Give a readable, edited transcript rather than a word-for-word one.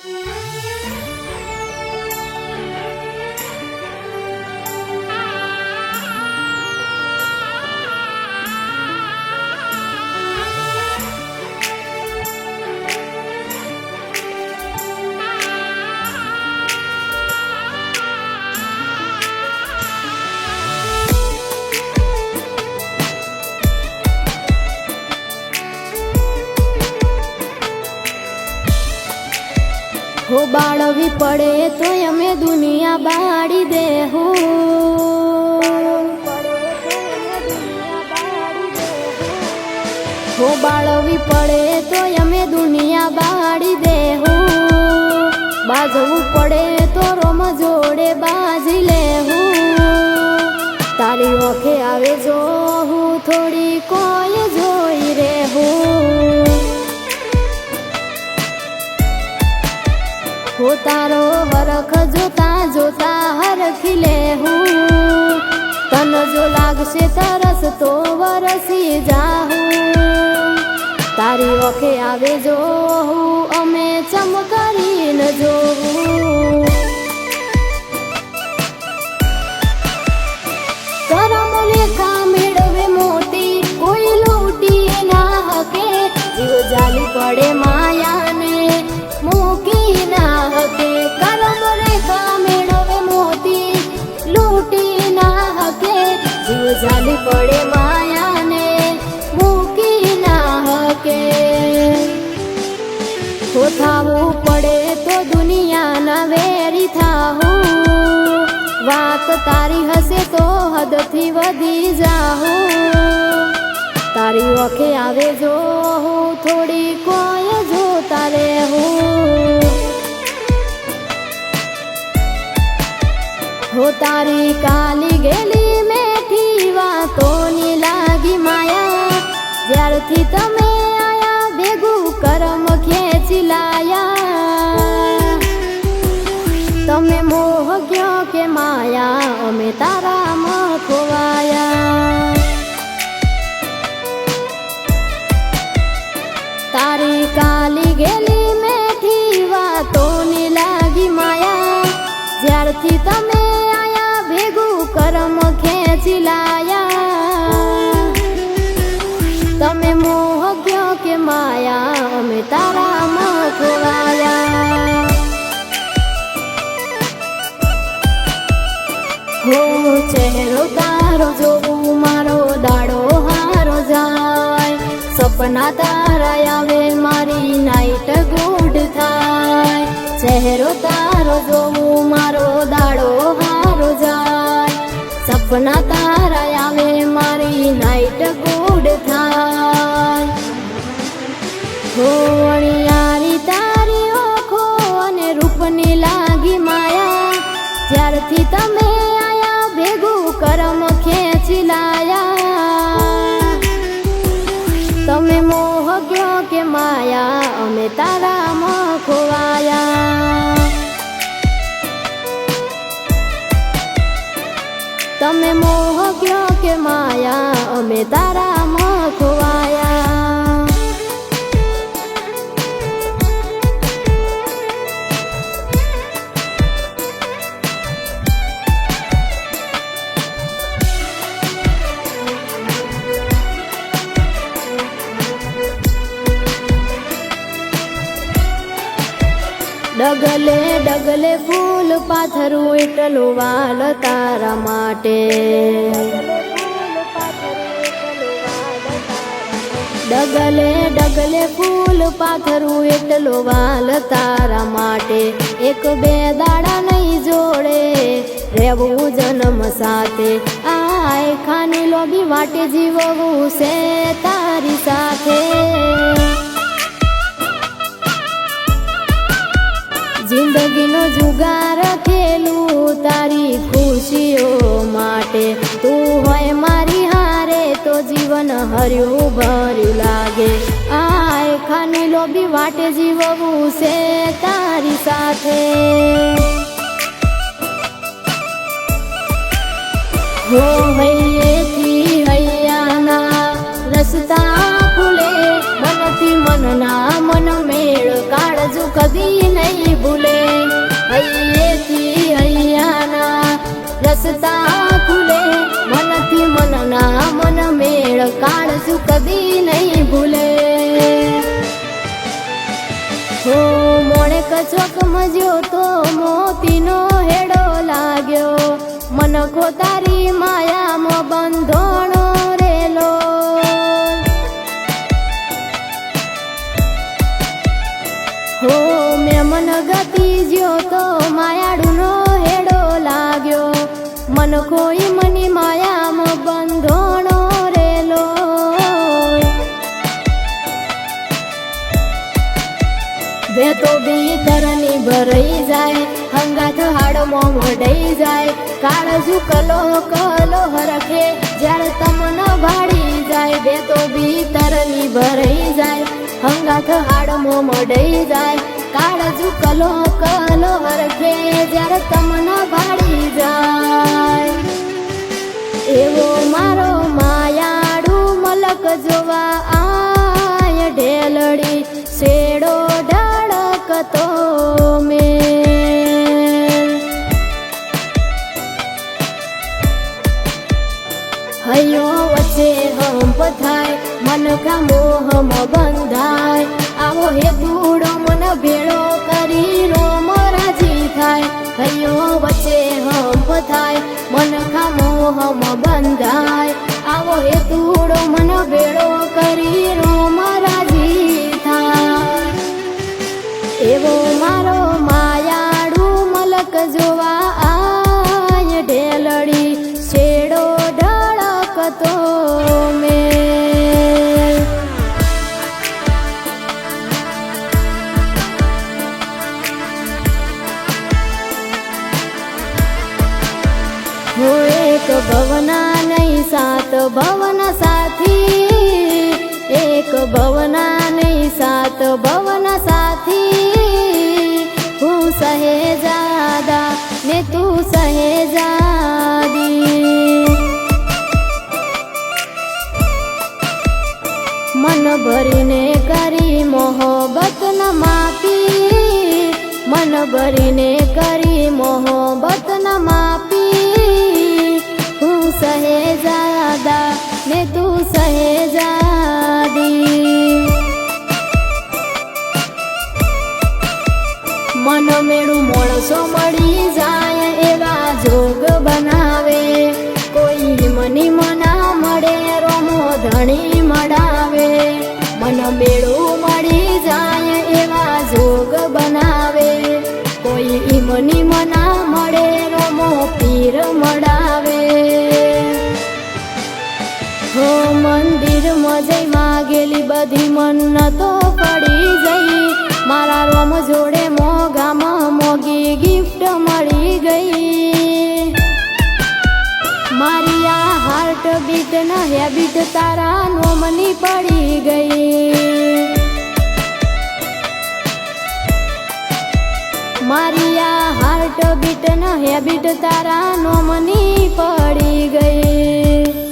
हो बाळवी पड़े तो अमे दुनिया बाड़ी दे हो बाळवी पड़े तो अमे दुनिया बाड़ी दे बाजू पड़े तो रोम जोड़े बाजी ले तारी ओखे आवे जो हूँ थोड़ी कोई जोई रे हो तारो हरख जोता जोता हरखी ले तन जो लागशे तरस तो वरसी जाहू तारी ओखे आवे जो अमे चमकरीन जोहू करम लेखा मेळवे मोटी कोई लूटी ना हके जीव जाली पड़े माया ने मूकी ना हके करम लेखा मेळवे मोती लूटी ना हके जीव जाली पड़े माया ने मूकी ना हके हो थावू पड़े तो दुनिया ना वेरी थाहू वात तारी हसे तो हद थी वधी जाहू तारी ओखे आवे जो थोड़ी कोई जो तारे हो तारी काली गेली मेठी वातो नी लागी माया ज्यारथी तमे आया भेगू करम खेची लाया तमे मोह गयो के माया अमे तारा में खोवाया तारी काली गेली मेठी वातो नी लागी माया ज्यारथी तमे आया भेगू करम खेची लाया तमे मोह गयो के माया अमे तारा में खोवाया हो चेहरो तारो जो मारो दाड़ो हारो जाय सपना तारा आवे मारी नाइट गुड थाय चेहरो तारो जो मारो दाड़ो हारो जाय सपना तारा आवे मारी नाइट गुड थाय हो अणियारी तारी ओखो अने रूपनी लागी माया ज्यारथी तमे करम खेची लाया तमे मोह गयो के माया अमे तारा में खोवाया तमे मोह गयो के माया अमे तारा में खोवाया डगले डगले फूल पाथरू एटलो वाल तारा माटे डगले डगले फूल पाथरू एटलो वाल तारा माटे एक बे दाड़ा नहीं जोड़े रेवू जन्म साथे आय खानी लोभी वाटे जीववू से तारी साथे जिंदगी नो जुगार खेलू तारी खुशियों माटे तू होय मारी हारे तो जीवन हर्यू भर्यू लागे आय खानी लोभी वाटे जीववू से तारी साथे हो हैयेथी हैयाना रस्ता खुले मनथी मनना मन मेळ काळजू कदी नहीं હો મોણે કચોક મજ્યો તો મોતીનો હેડો લાગ્યો મનખો તારી માયામાં બંધોણો રેલો હો મેં મન ગતિ જ્યો તો માયાડુનો હેડો લાગ્યો મનખો મની માયામાં બંધોણો રેલો બે તો ભીતરની ભરાઈ જાય હંગાથ હાડમાં વઢાઈ જાય કાળજુ કલો કલો હરખે જ્યારે તમને ભાડી જાય બે તો ભીતરની ભરાઈ જાય હંગાથ હાડમાં મઢાઈ જાય કાળજુ કલો કલો હરખે જ્યારે તમને ભાડી જાય એવો મારો માયાડુ મલક જોવા આય ઢેલડી શેડો ઢળકતો મેં હૈયો વચ્ચે હંપ થાય મનખા મોહમાં બંધાય આવો હે દૂડો મન ભેળો કરી રોમ રાજી થાય હૈયો વચ્ચે હંપ થાય મનખા મોહમાં બંધાય આવો હે દૂડો મન ભેળો કરી રોમ રાજી થાય એવો મારો માયાડુ મલક જોવા આય ઢેલડી શેડો ઢળકતો મેં હો એક ભવના નહીં સાત ભવન સાથી એક ભવના નહીં સાત ભવન સાથી હું સહેજાદા ને તું સહેજાદી મન ભરીને કરી મોહબ્બત ન માપી મન ભરીને કરી મોહબ્બત ન માપી હું સહેજાદા ને તું સહેજાદી મન મેળું મોણસો મળી જાય એવા જોગ બનાવે કોઈ મની મના મળે રોમો ધણી મળાવે મન મેળું મળી જાય એવા જોગ બનાવે કોઈ મની મના મળે રોમો પીર મળાવે હો મંદિરમાં જઈ માગેલી બધી મન્નતો પડી જઈ મારા રોમ જોડે મોગામાં મોગી ગિફ્ટ મળી ગઈ મારી આ હાર્ટ બીટ ના હેબિટ તારા નોમની પડી ગઈ મારી આ હાર્ટ બીટ ના હેબિટ તારા નોમની પડી ગઈ